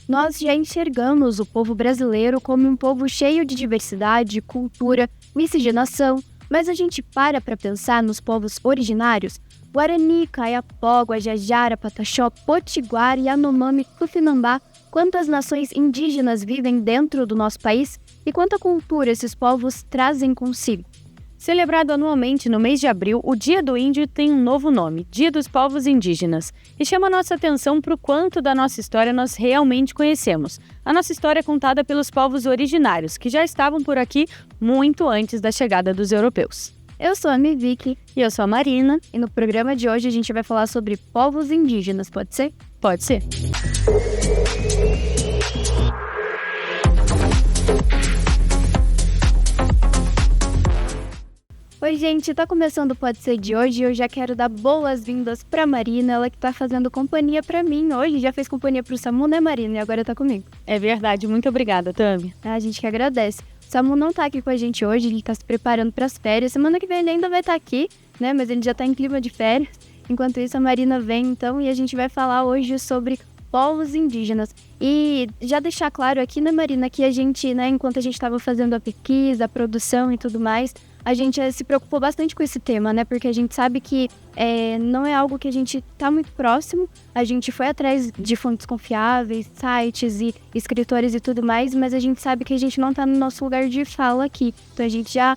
nós já enxergamos o povo brasileiro como um povo cheio de diversidade, cultura, miscigenação, mas a gente para pensar nos povos originários? Guarani, Kayapó, Guajajara, Pataxó, Potiguar, Yanomami, Tupinambá. Quantas nações indígenas vivem dentro do nosso país e quanta cultura esses povos trazem consigo? Celebrado anualmente no mês de abril, o Dia do Índio tem um novo nome, Dia dos Povos Indígenas, e chama nossa atenção para o quanto da nossa história nós realmente conhecemos. A nossa história é contada pelos povos originários, que já estavam por aqui muito antes da chegada dos europeus. Eu sou a Miviki. E eu sou a Marina. E no programa de hoje a gente vai falar sobre povos indígenas, pode ser? Pode ser. Oi, gente, tá começando o Pode Ser de hoje e eu já quero dar boas-vindas pra Marina, ela que tá fazendo companhia pra mim hoje, já fez companhia pro Samu, né, Marina? E agora tá comigo. É verdade, muito obrigada, Tami. A gente que agradece. O Samu não tá aqui com a gente hoje, ele tá se preparando pras férias, semana que vem ele ainda vai estar aqui, né, mas ele já tá em clima de férias. Enquanto isso, a Marina vem, então, e a gente vai falar hoje sobre povos indígenas. E já deixar claro aqui, né, Marina, que a gente, né, enquanto a gente estava fazendo a pesquisa, a produção e tudo mais, a gente se preocupou bastante com esse tema, né, porque a gente sabe que não é algo que a gente tá muito próximo, a gente foi atrás de fontes confiáveis, sites e escritores e tudo mais, mas a gente sabe que a gente não tá no nosso lugar de fala aqui. Então a gente já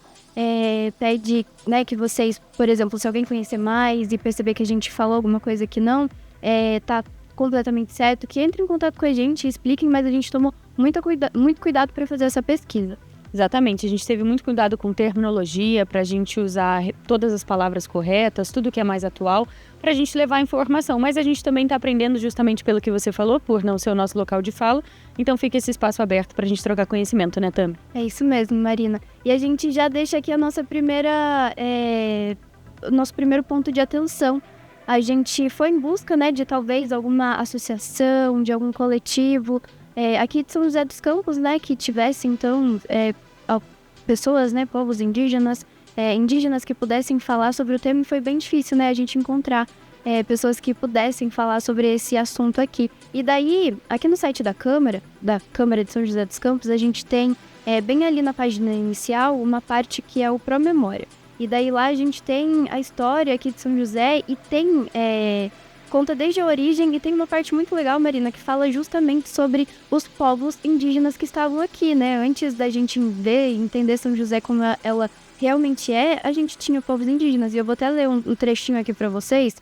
pede, né, que vocês, por exemplo, se alguém conhecer mais e perceber que a gente falou alguma coisa que não tá completamente certo, que entre em contato com a gente e expliquem, mas a gente tomou muito cuidado para fazer essa pesquisa. Exatamente, a gente teve muito cuidado com terminologia, para a gente usar todas as palavras corretas, tudo que é mais atual, para a gente levar a informação. Mas a gente também está aprendendo justamente pelo que você falou, por não ser o nosso local de fala. Então fica esse espaço aberto para a gente trocar conhecimento, né, Tami? É isso mesmo, Marina. E a gente já deixa aqui a nossa o nosso primeiro ponto de atenção. A gente foi em busca, né, de talvez alguma associação, de algum coletivo aqui de São José dos Campos, né, que tivesse, então, pessoas, né, povos indígenas que pudessem falar sobre o tema, e foi bem difícil, né, a gente encontrar pessoas que pudessem falar sobre esse assunto aqui. E daí, aqui no site da Câmara de São José dos Campos, a gente tem, bem ali na página inicial, uma parte que é o Pró-Memória. E daí lá a gente tem a história aqui de São José e tem... conta desde a origem, e tem uma parte muito legal, Marina, que fala justamente sobre os povos indígenas que estavam aqui, né? Antes da gente ver e entender São José como ela realmente é, a gente tinha povos indígenas. E eu vou até ler um trechinho aqui para vocês.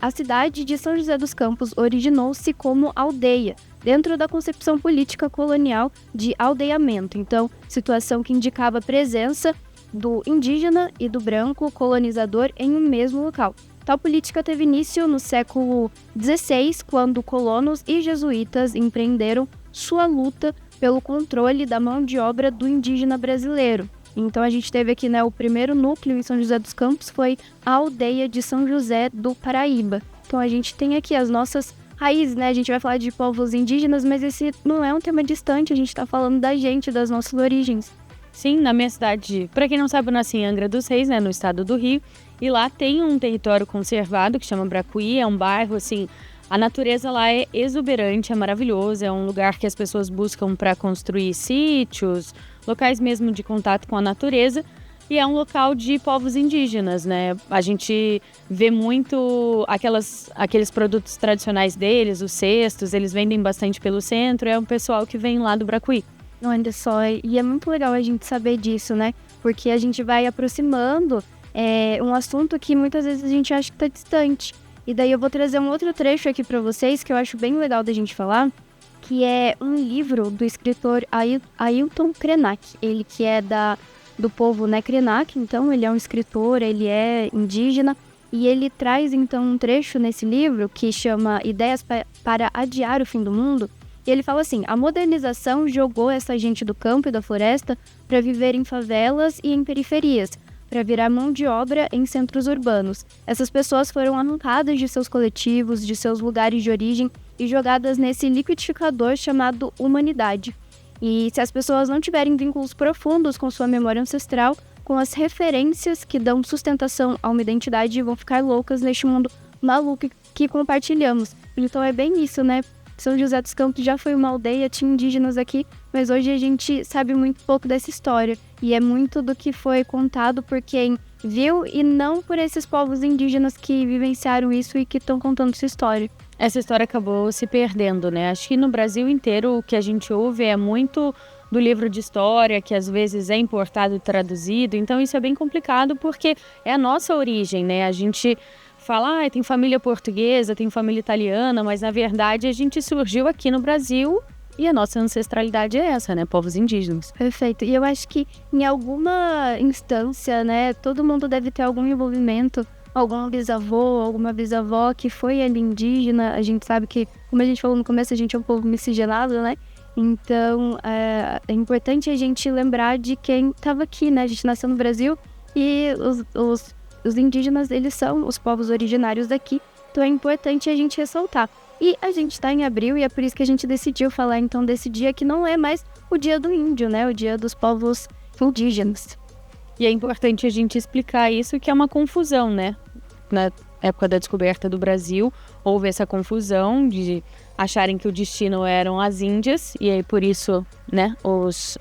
A cidade de São José dos Campos originou-se como aldeia, dentro da concepção política colonial de aldeamento. Então, situação que indicava a presença do indígena e do branco colonizador em um mesmo local. Tal política teve início no século XVI, quando colonos e jesuítas empreenderam sua luta pelo controle da mão de obra do indígena brasileiro. Então a gente teve aqui, né, o primeiro núcleo em São José dos Campos foi a aldeia de São José do Paraíba. Então a gente tem aqui as nossas raízes, né? A gente vai falar de povos indígenas, mas esse não é um tema distante, a gente está falando da gente, das nossas origens. Sim, na minha cidade, para quem não sabe, eu nasci em Angra dos Reis, né, no estado do Rio, e lá tem um território conservado que chama Bracuí, é um bairro, assim, a natureza lá é exuberante, é maravilhoso, é um lugar que as pessoas buscam para construir sítios, locais mesmo de contato com a natureza, e é um local de povos indígenas, né? A gente vê muito aqueles produtos tradicionais deles, os cestos, eles vendem bastante pelo centro, é um pessoal que vem lá do Bracuí. Olha só, e é muito legal a gente saber disso, né? Porque a gente vai aproximando um assunto que muitas vezes a gente acha que está distante. E daí eu vou trazer um outro trecho aqui para vocês que eu acho bem legal da gente falar, que é um livro do escritor Ailton Krenak. Ele que é do povo, né, Krenak, então ele é um escritor, ele é indígena, e ele traz então um trecho nesse livro que chama Ideias para Adiar o Fim do Mundo. E ele fala assim: a modernização jogou essa gente do campo e da floresta para viver em favelas e em periferias, para virar mão de obra em centros urbanos. Essas pessoas foram arrancadas de seus coletivos, de seus lugares de origem e jogadas nesse liquidificador chamado humanidade. E se as pessoas não tiverem vínculos profundos com sua memória ancestral, com as referências que dão sustentação a uma identidade, vão ficar loucas neste mundo maluco que compartilhamos. Então é bem isso, né? São José dos Campos já foi uma aldeia, tinha indígenas aqui, mas hoje a gente sabe muito pouco dessa história. E é muito do que foi contado por quem viu e não por esses povos indígenas que vivenciaram isso e que estão contando essa história. Essa história acabou se perdendo, né? Acho que no Brasil inteiro o que a gente ouve é muito do livro de história, que às vezes é importado e traduzido. Então isso é bem complicado porque é a nossa origem, né? A gente fala, tem família portuguesa, tem família italiana, mas na verdade a gente surgiu aqui no Brasil e a nossa ancestralidade é essa, né? Povos indígenas. Perfeito. E eu acho que em alguma instância, né, todo mundo deve ter algum envolvimento, algum bisavô, alguma bisavó que foi ali indígena. A gente sabe que, como a gente falou no começo, a gente é um povo miscigenado, né? Então, é importante a gente lembrar de quem estava aqui, né? A gente nasceu no Brasil e os indígenas, eles são os povos originários daqui. Então, é importante a gente ressaltar. E a gente está em abril e é por isso que a gente decidiu falar, então, desse dia que não é mais o dia do índio, né? O dia dos povos indígenas. E é importante a gente explicar isso, que é uma confusão, né? Na época da descoberta do Brasil, houve essa confusão de acharem que o destino eram as Índias, e aí por isso, né, os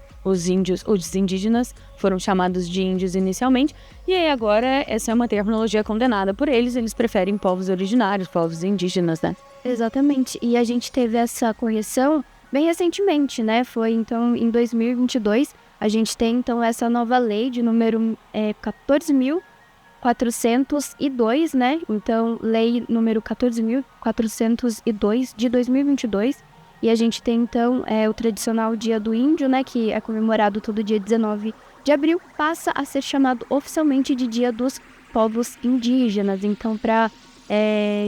indígenas foram chamados de índios inicialmente, e aí agora essa é uma terminologia condenada por eles preferem povos originários, povos indígenas, né? Exatamente, e a gente teve essa correção bem recentemente, né? Foi então em 2022, a gente tem então essa nova lei de número 14.402, né? Então, lei número 14.402 de 2022. E a gente tem então o tradicional Dia do Índio, né? Que é comemorado todo dia 19 de abril, passa a ser chamado oficialmente de Dia dos Povos Indígenas. Então, para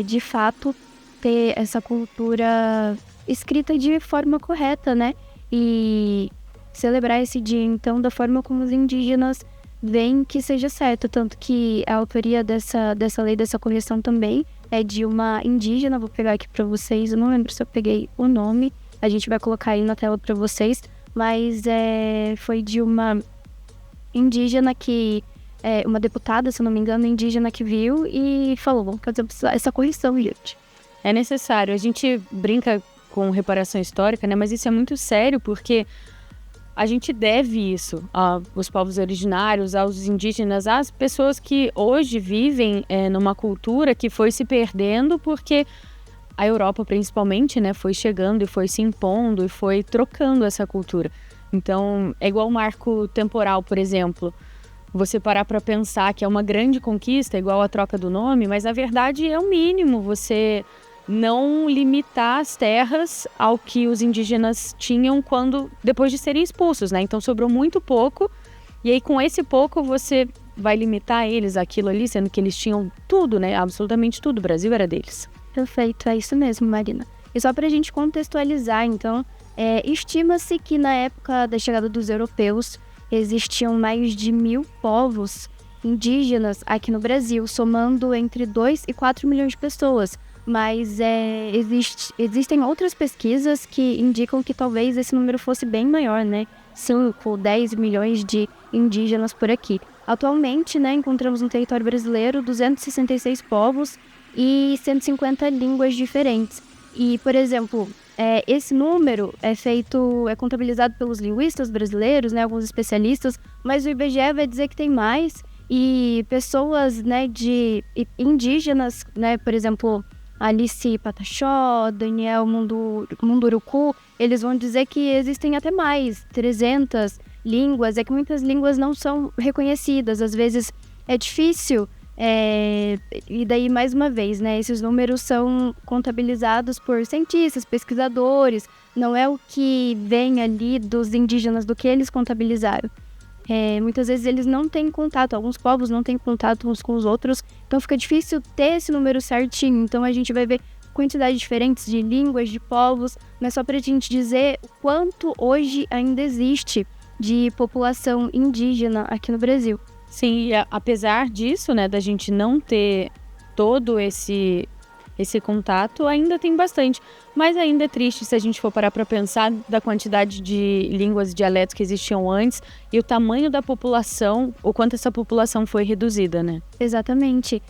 de fato ter essa cultura escrita de forma correta, né? E celebrar esse dia, então, da forma como os indígenas veem que seja certo. Tanto que a autoria dessa lei, dessa correção também, é de uma indígena. Vou pegar aqui para vocês, eu não lembro se eu peguei o nome, a gente vai colocar aí na tela para vocês, mas foi de uma indígena que... uma deputada, se eu não me engano, indígena que viu e falou, vamos fazer essa correção, gente. É necessário. A gente brinca com reparação histórica, né? Mas isso é muito sério porque a gente deve isso aos povos originários, aos indígenas, às pessoas que hoje vivem numa cultura que foi se perdendo porque a Europa, principalmente, né, foi chegando e foi se impondo e foi trocando essa cultura. Então, é igual o marco temporal, por exemplo. Você parar para pensar que é uma grande conquista, igual a troca do nome, mas na verdade é o mínimo você não limitar as terras ao que os indígenas tinham depois de serem expulsos, né? Então sobrou muito pouco, e aí com esse pouco você vai limitar eles aquilo ali, sendo que eles tinham tudo, né? Absolutamente tudo, o Brasil era deles. Perfeito, é isso mesmo, Marina. E só para a gente contextualizar, então, estima-se que na época da chegada dos europeus existiam mais de 1.000 povos indígenas aqui no Brasil, somando entre 2 e 4 milhões de pessoas. Mas existem outras pesquisas que indicam que talvez esse número fosse bem maior, né? 5, 10 milhões de indígenas por aqui. Atualmente, né, encontramos no território brasileiro 266 povos e 150 línguas diferentes. E, por exemplo, esse número é contabilizado pelos linguistas brasileiros, né, alguns especialistas, mas o IBGE vai dizer que tem mais, e pessoas, né, de indígenas, né, por exemplo, Alice Pataxó, Daniel Munduruku, eles vão dizer que existem até mais, 300 línguas. É que muitas línguas não são reconhecidas, às vezes é difícil, e daí, mais uma vez, né, esses números são contabilizados por cientistas, pesquisadores, não é o que vem ali dos indígenas, do que eles contabilizaram. Muitas vezes eles não têm contato, alguns povos não têm contato uns com os outros, então fica difícil ter esse número certinho. Então a gente vai ver quantidades diferentes de línguas, de povos, mas só pra gente dizer o quanto hoje ainda existe de população indígena aqui no Brasil. Sim, e apesar disso, né, da gente não ter todo esse esse contato, ainda tem bastante. Mas ainda é triste se a gente for parar para pensar da quantidade de línguas e dialetos que existiam antes e o tamanho da população, o quanto essa população foi reduzida, né? Exatamente.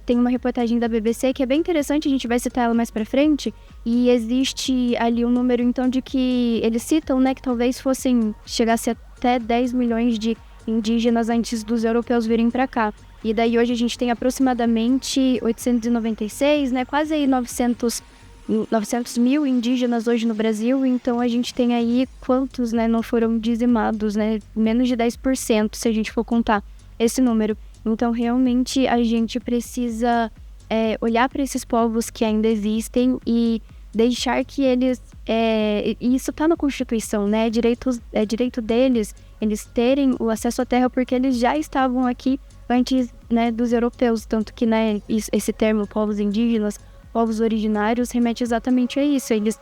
Tem uma reportagem da BBC que é bem interessante, a gente vai citar ela mais pra frente, e existe ali um número, então, de que eles citam, né, que talvez chegasse até 10 milhões de indígenas antes dos europeus virem para cá. E daí hoje a gente tem aproximadamente 896, né, quase aí 900 mil indígenas hoje no Brasil, então a gente tem aí quantos, né, não foram dizimados, né, menos de 10% se a gente for contar esse número. Então realmente a gente precisa olhar para esses povos que ainda existem e deixar que eles, e isso está na Constituição, né, direito deles, eles terem o acesso à terra porque eles já estavam aqui antes, né, dos europeus, tanto que, né, esse termo povos indígenas, povos originários, remete exatamente a isso, eles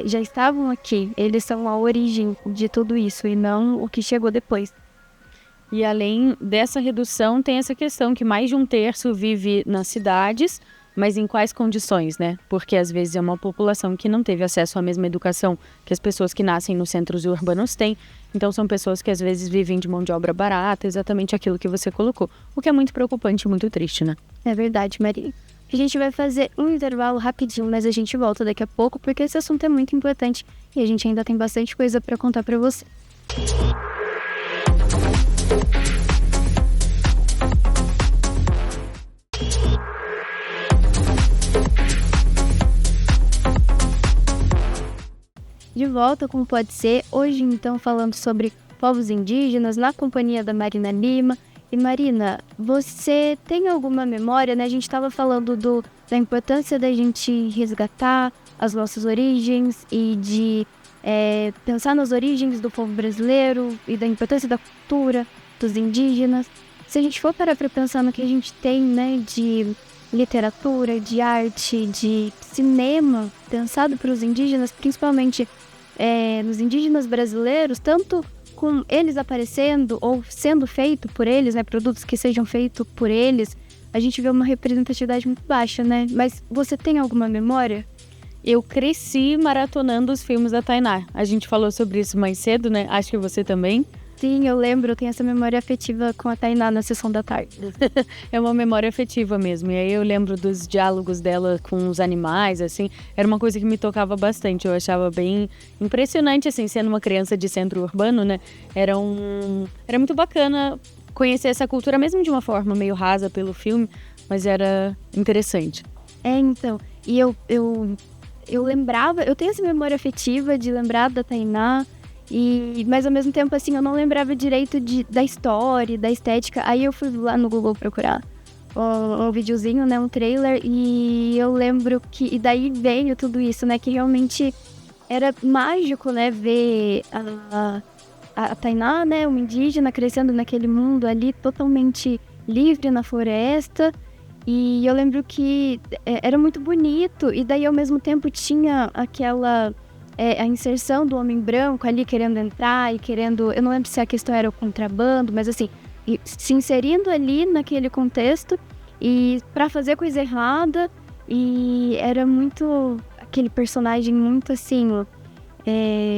já estavam aqui, eles são a origem de tudo isso e não o que chegou depois. E além dessa redução, tem essa questão que mais de 1/3 vive nas cidades, mas em quais condições, né? Porque às vezes é uma população que não teve acesso à mesma educação que as pessoas que nascem nos centros urbanos têm. Então são pessoas que às vezes vivem de mão de obra barata, exatamente aquilo que você colocou. O que é muito preocupante e muito triste, né? É verdade, Maria. A gente vai fazer um intervalo rapidinho, mas a gente volta daqui a pouco, porque esse assunto é muito importante e a gente ainda tem bastante coisa para contar para você. De volta com Pode Ser, hoje então falando sobre povos indígenas na companhia da Marina Lima. E Marina, você tem alguma memória, né? A gente estava falando da importância da gente resgatar as nossas origens e de pensar nas origens do povo brasileiro e da importância da cultura dos indígenas. Se a gente for parar para pensar no que a gente tem, né, de literatura, de arte, de cinema pensado para os indígenas, principalmente nos indígenas brasileiros, tanto com eles aparecendo ou sendo feito por eles, né, produtos que sejam feitos por eles, a gente vê uma representatividade muito baixa, né? Mas você tem alguma memória? Eu cresci maratonando os filmes da Tainá. A gente falou sobre isso mais cedo, né? Acho que você também. Sim, eu lembro, eu tenho essa memória afetiva com a Tainá na sessão da tarde. É uma memória afetiva mesmo. E aí eu lembro dos diálogos dela com os animais, assim. Era uma coisa que me tocava bastante. Eu achava bem impressionante, assim, sendo uma criança de centro urbano, né? Era muito bacana conhecer essa cultura, mesmo de uma forma meio rasa pelo filme, mas era interessante. Então, e eu lembrava, eu tenho essa memória afetiva de lembrar da Tainá, mas ao mesmo tempo, assim, eu não lembrava direito da história, da estética. Aí eu fui lá no Google procurar um videozinho, né, um trailer, e eu lembro e daí veio tudo isso, né, que realmente era mágico, né, ver a Tainá, né, uma indígena crescendo naquele mundo ali totalmente livre na floresta. E eu lembro que era muito bonito, e daí ao mesmo tempo tinha aquela a inserção do homem branco ali querendo entrar e querendo, eu não lembro se a questão era o contrabando, mas assim, se inserindo ali naquele contexto e para fazer coisa errada, e era muito aquele personagem muito assim,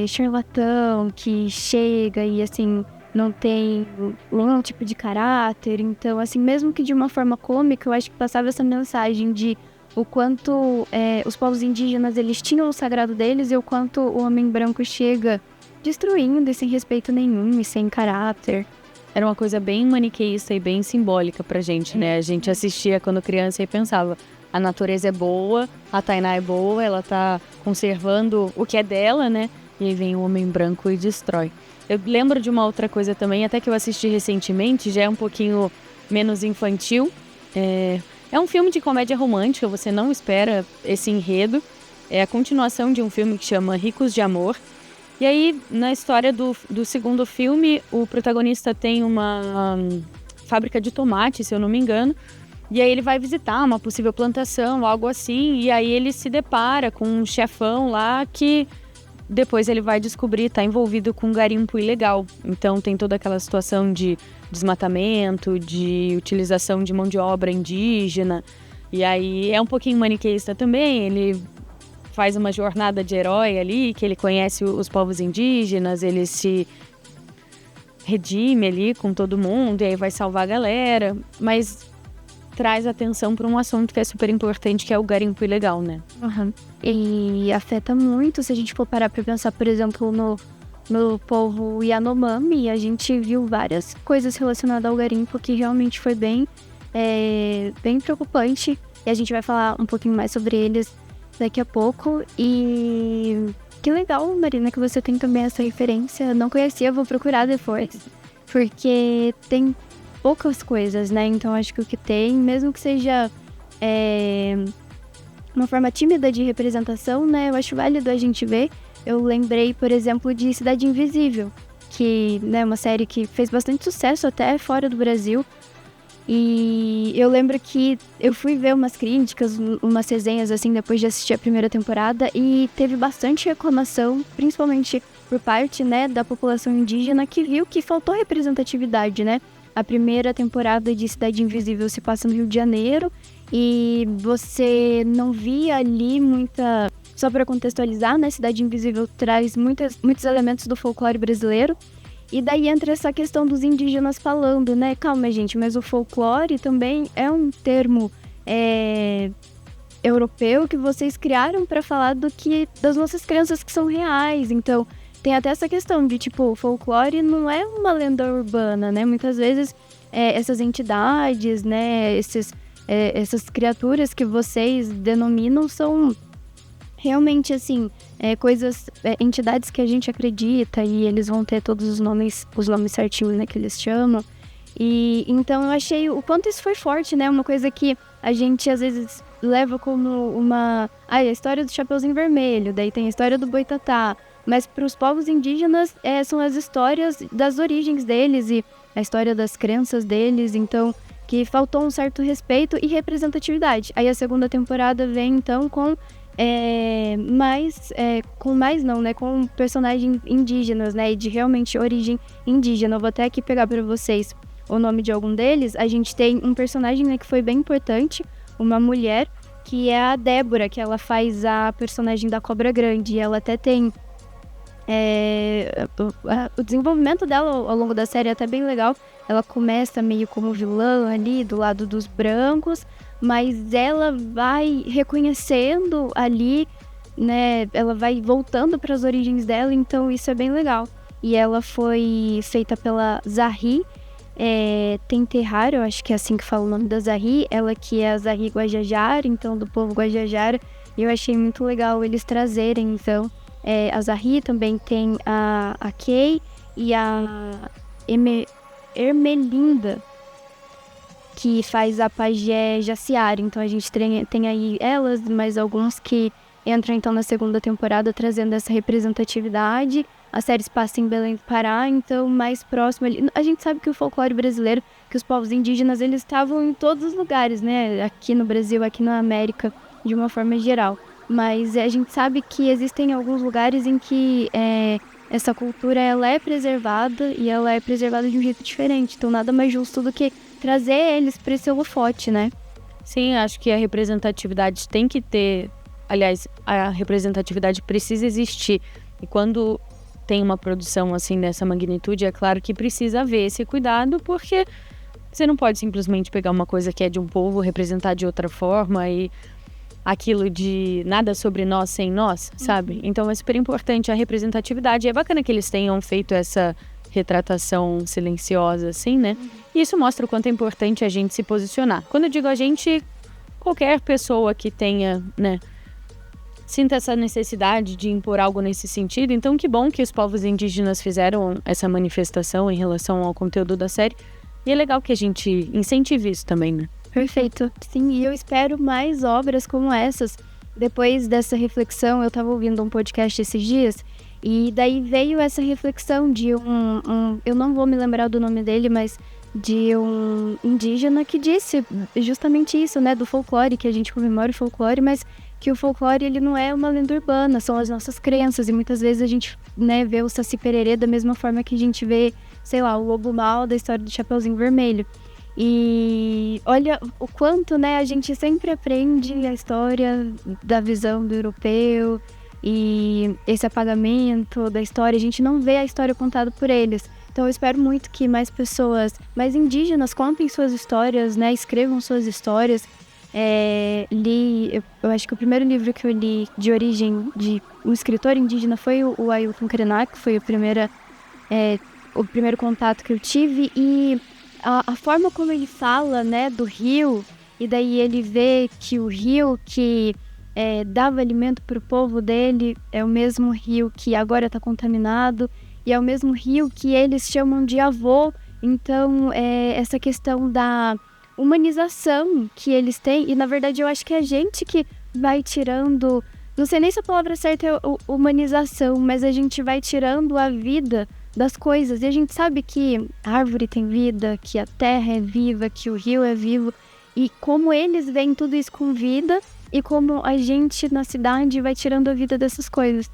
charlatão, que chega e assim, não tem nenhum tipo de caráter. Então, assim, mesmo que de uma forma cômica, eu acho que passava essa mensagem de o quanto os povos indígenas, eles tinham o sagrado deles, e o quanto o homem branco chega destruindo e sem respeito nenhum e sem caráter. Era uma coisa bem maniqueísta e bem simbólica pra gente, né? A gente assistia quando criança e pensava, a natureza é boa, a Tainá é boa, ela tá conservando o que é dela, né? E aí vem o homem branco e destrói. Eu lembro de uma outra coisa também, até que eu assisti recentemente, já é um pouquinho menos infantil. É um filme de comédia romântica, você não espera esse enredo. É a continuação de um filme que chama Ricos de Amor. E aí, na história do segundo filme, o protagonista tem uma fábrica de tomate, se eu não me engano. E aí ele vai visitar uma possível plantação, algo assim. E aí ele se depara com um chefão lá que depois ele vai descobrir está envolvido com garimpo ilegal. Então tem toda aquela situação de desmatamento, de utilização de mão de obra indígena. E aí é um pouquinho maniqueísta também, ele faz uma jornada de herói ali, que ele conhece os povos indígenas, ele se redime ali com todo mundo, e aí vai salvar a galera, mas traz atenção para um assunto que é super importante, que é o garimpo ilegal, né? Uhum. E afeta muito, se a gente for parar para pensar, por exemplo, no povo Yanomami, a gente viu várias coisas relacionadas ao garimpo que realmente foi bem preocupante, e a gente vai falar um pouquinho mais sobre eles daqui a pouco. E que legal, Marina, que você tem também essa referência. Não conhecia, vou procurar depois, porque tem poucas coisas, né? Então acho que o que tem, mesmo que seja uma forma tímida de representação, né? Eu acho válido a gente ver. Eu lembrei, por exemplo, de Cidade Invisível, que é uma série que fez bastante sucesso até fora do Brasil. E eu lembro que eu fui ver umas críticas, umas resenhas, assim, depois de assistir a primeira temporada, e teve bastante reclamação, principalmente por parte, né, da população indígena, que viu que faltou representatividade, né? A primeira temporada de Cidade Invisível se passa no Rio de Janeiro, e você não via ali muita... Só para contextualizar, né, Cidade Invisível traz muitos elementos do folclore brasileiro. E daí entra essa questão dos indígenas falando, né? Calma, gente, mas o folclore também é um termo europeu que vocês criaram para falar das nossas crenças que são reais. Então, tem até essa questão de, tipo, o folclore não é uma lenda urbana, né? Muitas vezes essas entidades, né? Essas criaturas que vocês denominam são... realmente, assim, entidades que a gente acredita, e eles vão ter todos os nomes certinhos, né, que eles chamam. E então eu achei o quanto isso foi forte, né, uma coisa que a gente às vezes leva como a história do Chapeuzinho Vermelho, daí tem a história do Boitatá, mas para os povos indígenas são as histórias das origens deles e a história das crenças deles, então que faltou um certo respeito e representatividade. Aí a segunda temporada vem então com com personagens indígenas, né, e de realmente origem indígena. Eu vou até aqui pegar para vocês o nome de algum deles. A gente tem um personagem, né, que foi bem importante, uma mulher, que é a Débora, que ela faz a personagem da Cobra Grande, e ela até tem o desenvolvimento dela ao longo da série é até bem legal. Ela começa meio como vilã ali, do lado dos brancos, mas ela vai reconhecendo ali, né, ela vai voltando para as origens dela, então isso é bem legal. E ela foi feita pela Zahri Tenterrar, eu acho que é assim que fala o nome da Zahri, ela que é a Zahri Guajajara, então do povo Guajajara, e eu achei muito legal eles trazerem, então, a Zahri, também tem a Kay e a Ermelinda, que faz a pajé Jaciara. Então a gente tem aí elas, mais alguns que entram então na segunda temporada trazendo essa representatividade. A série se passa em Belém do Pará, então mais próximo ali. A gente sabe que o folclore brasileiro, que os povos indígenas, eles estavam em todos os lugares, né? Aqui no Brasil, aqui na América, de uma forma geral. Mas a gente sabe que existem alguns lugares em que essa cultura ela é preservada, e ela é preservada de um jeito diferente. Então nada mais justo do que trazer eles para esse holofote, né? Sim, acho que a representatividade tem que ter... Aliás, a representatividade precisa existir. E quando tem uma produção assim dessa magnitude, é claro que precisa haver esse cuidado, porque você não pode simplesmente pegar uma coisa que é de um povo, representar de outra forma, e aquilo de nada sobre nós sem nós, sabe? Então é super importante a representatividade. É bacana que eles tenham feito essa retratação silenciosa, assim, né? E isso mostra o quanto é importante a gente se posicionar. Quando eu digo a gente, qualquer pessoa que tenha, né, sinta essa necessidade de impor algo nesse sentido. Então, que bom que os povos indígenas fizeram essa manifestação em relação ao conteúdo da série. E é legal que a gente incentive isso também, né? Perfeito. Sim, e eu espero mais obras como essas. Depois dessa reflexão, eu estava ouvindo um podcast esses dias, e daí veio essa reflexão de eu não vou me lembrar do nome dele, mas de um indígena que disse justamente isso, né, do folclore, que a gente comemora o folclore, mas que o folclore ele não é uma lenda urbana, são as nossas crenças, e muitas vezes a gente, né, vê o Saci Pererê da mesma forma que a gente vê, sei lá, o Lobo Mau da história do Chapeuzinho Vermelho. E olha o quanto, né, a gente sempre aprende a história da visão do europeu e esse apagamento da história, a gente não vê a história contada por eles. Então eu espero muito que mais pessoas, mais indígenas, contem suas histórias, né, escrevam suas histórias. Eu acho que o primeiro livro que eu li de origem de um escritor indígena foi o Ailton Krenak, foi o primeiro contato que eu tive, e a forma como ele fala, né, do rio, e daí ele vê que o rio que dava alimento para o povo dele é o mesmo rio que agora está contaminado, e é o mesmo rio que eles chamam de avô. Então, essa questão da humanização que eles têm, e na verdade eu acho que é a gente que vai tirando, não sei nem se a palavra certa é humanização, mas a gente vai tirando a vida das coisas, e a gente sabe que a árvore tem vida, que a terra é viva, que o rio é vivo, e como eles veem tudo isso com vida, e como a gente na cidade vai tirando a vida dessas coisas.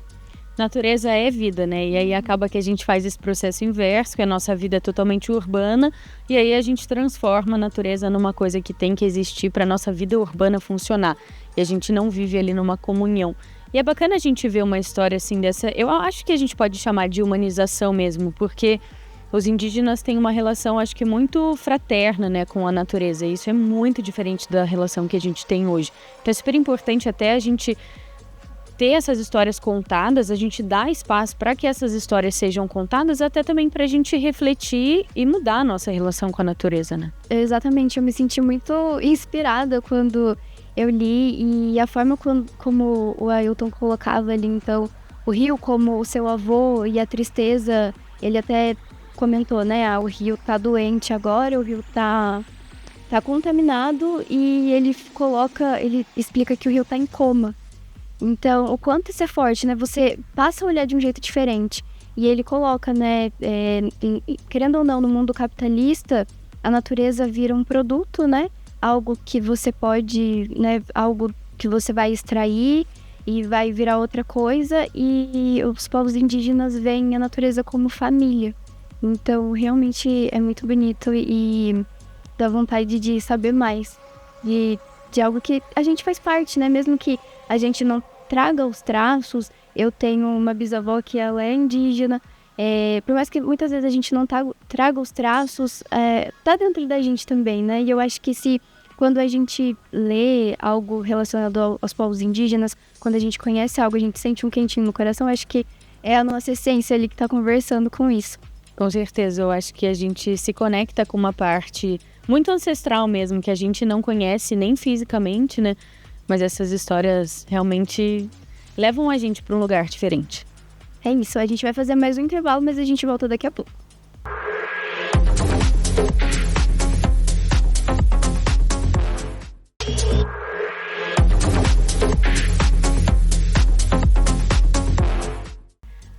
Natureza é vida, né? E aí acaba que a gente faz esse processo inverso, que a nossa vida é totalmente urbana, e aí a gente transforma a natureza numa coisa que tem que existir para a nossa vida urbana funcionar. E a gente não vive ali numa comunhão. E é bacana a gente ver uma história assim dessa, eu acho que a gente pode chamar de humanização mesmo, porque os indígenas têm uma relação, acho que muito fraterna, né, com a natureza. E isso é muito diferente da relação que a gente tem hoje. Então é super importante até a gente ter essas histórias contadas, a gente dá espaço para que essas histórias sejam contadas, até também para a gente refletir e mudar a nossa relação com a natureza, né? Exatamente, eu me senti muito inspirada quando eu li, e a forma como o Ailton colocava ali, então, o rio como o seu avô e a tristeza, ele até comentou, né, o rio tá doente agora, o rio tá contaminado, e ele explica que o rio tá em coma. Então, o quanto isso é forte, né? Você passa a olhar de um jeito diferente. E ele coloca, né? Querendo ou não, no mundo capitalista, a natureza vira um produto, né? Algo que você pode, né? Algo que você vai extrair e vai virar outra coisa. E os povos indígenas veem a natureza como família. Então, realmente é muito bonito e dá vontade de saber mais de algo que a gente faz parte, né? Mesmo que a gente não traga os traços. Eu tenho uma bisavó que ela é indígena. Por mais que muitas vezes a gente não traga os traços, tá dentro da gente também, né? E eu acho que quando a gente lê algo relacionado aos povos indígenas, quando a gente conhece algo, a gente sente um quentinho no coração, acho que é a nossa essência ali que tá conversando com isso. Com certeza, eu acho que a gente se conecta com uma parte muito ancestral mesmo, que a gente não conhece nem fisicamente, né? Mas essas histórias realmente levam a gente para um lugar diferente. É isso, a gente vai fazer mais um intervalo, mas a gente volta daqui a pouco.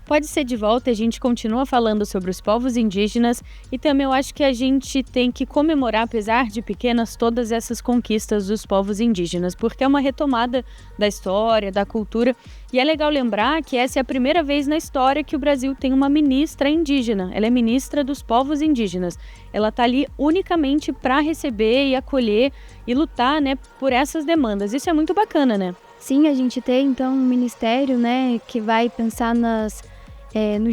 Pode ser de volta, a gente continua falando sobre os povos indígenas e também eu acho que a gente tem que comemorar, apesar de pequenas, todas essas conquistas dos povos indígenas, porque é uma retomada da história, da cultura, e é legal lembrar que essa é a primeira vez na história que o Brasil tem uma ministra indígena. Ela é ministra dos povos indígenas. Ela está ali unicamente para receber e acolher e lutar, né, por essas demandas. Isso é muito bacana, né? Sim, a gente tem então um ministério, né, que vai pensar nos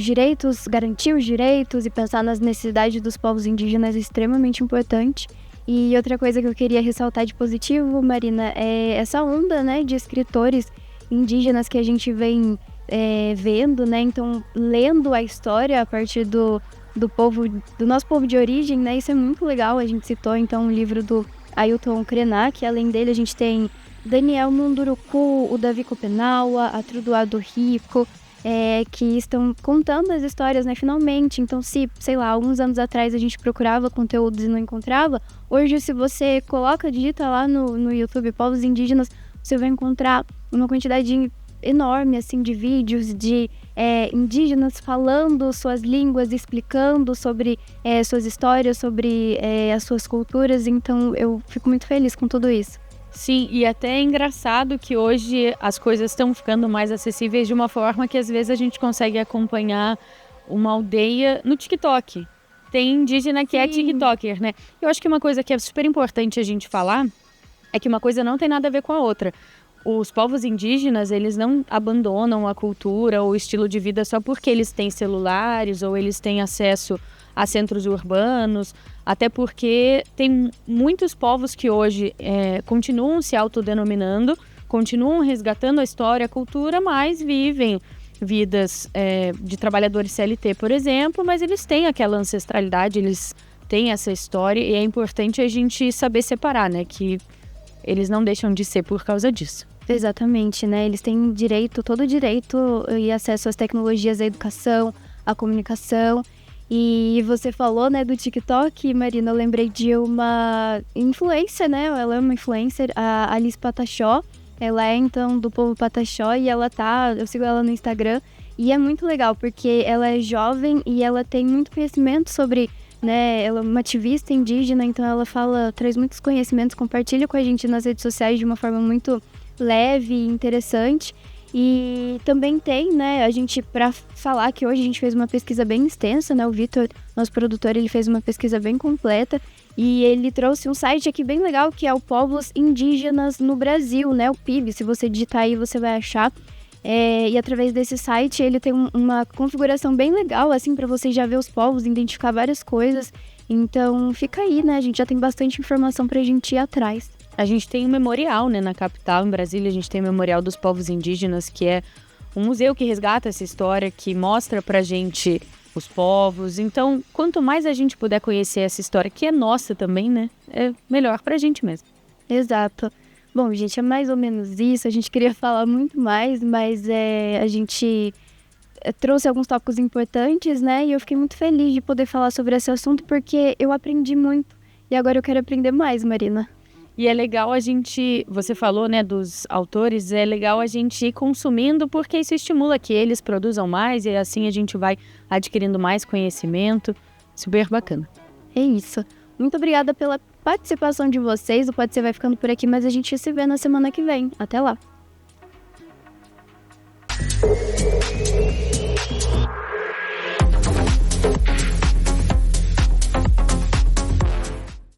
direitos, garantir os direitos e pensar nas necessidades dos povos indígenas é extremamente importante. E outra coisa que eu queria ressaltar de positivo, Marina, é essa onda, né, de escritores indígenas que a gente vem vendo, né, então lendo a história a partir do nosso povo de origem, né, isso é muito legal. A gente citou então o livro do Ailton Krenak, além dele a gente tem Daniel Munduruku, o Davi Copenaua, a Trudoado Rico, que estão contando as histórias, né, finalmente. Então, sei lá, alguns anos atrás a gente procurava conteúdos e não encontrava, hoje se você digita lá no YouTube Povos Indígenas, você vai encontrar uma quantidade enorme, assim, de vídeos de indígenas falando suas línguas, explicando sobre suas histórias, sobre as suas culturas. Então, eu fico muito feliz com tudo isso. Sim, e até é engraçado que hoje as coisas estão ficando mais acessíveis de uma forma que às vezes a gente consegue acompanhar uma aldeia no TikTok. tem indígena que é TikToker, né? Eu acho que uma coisa que é super importante a gente falar é que uma coisa não tem nada a ver com a outra. Os povos indígenas, eles não abandonam a cultura ou o estilo de vida só porque eles têm celulares ou eles têm acesso a centros urbanos, até porque tem muitos povos que hoje continuam se autodenominando, continuam resgatando a história, a cultura, mas vivem vidas de trabalhadores CLT, por exemplo, mas eles têm aquela ancestralidade, eles têm essa história e é importante a gente saber separar, né, que eles não deixam de ser por causa disso. Exatamente, né? Eles têm direito, todo o direito e acesso às tecnologias da educação, à comunicação. E você falou, né, do TikTok, Marina, eu lembrei de uma influencer, né? Ela é uma influencer, a Alice Pataxó. Ela é, então, do povo Pataxó e eu sigo ela no Instagram. E é muito legal, porque ela é jovem e ela tem muito conhecimento sobre, né? Ela é uma ativista indígena, então ela traz muitos conhecimentos, compartilha com a gente nas redes sociais de uma forma muito leve e interessante. E também tem, né, a gente, para falar que hoje a gente fez uma pesquisa bem extensa, né, o Vitor, nosso produtor, ele fez uma pesquisa bem completa e ele trouxe um site aqui bem legal que é o Povos Indígenas no Brasil, né, o PIB, se você digitar aí você vai achar. E através desse site ele tem uma configuração bem legal, assim, para você já ver os povos, identificar várias coisas. Então fica aí, né, a gente já tem bastante informação pra gente ir atrás. A gente tem um memorial, né, na capital, em Brasília, a gente tem o Memorial dos Povos Indígenas, que é um museu que resgata essa história, que mostra pra gente os povos. Então, quanto mais a gente puder conhecer essa história, que é nossa também, né, é melhor pra gente mesmo. Exato. Bom, gente, é mais ou menos isso. A gente queria falar muito mais, mas a gente trouxe alguns tópicos importantes, né, e eu fiquei muito feliz de poder falar sobre esse assunto, porque eu aprendi muito e agora eu quero aprender mais, Marina. E é legal a gente, você falou, né, dos autores, é legal a gente ir consumindo porque isso estimula que eles produzam mais e assim a gente vai adquirindo mais conhecimento. Super bacana. É isso. Muito obrigada pela participação de vocês. O Pode Ser vai ficando por aqui, mas a gente se vê na semana que vem. Até lá!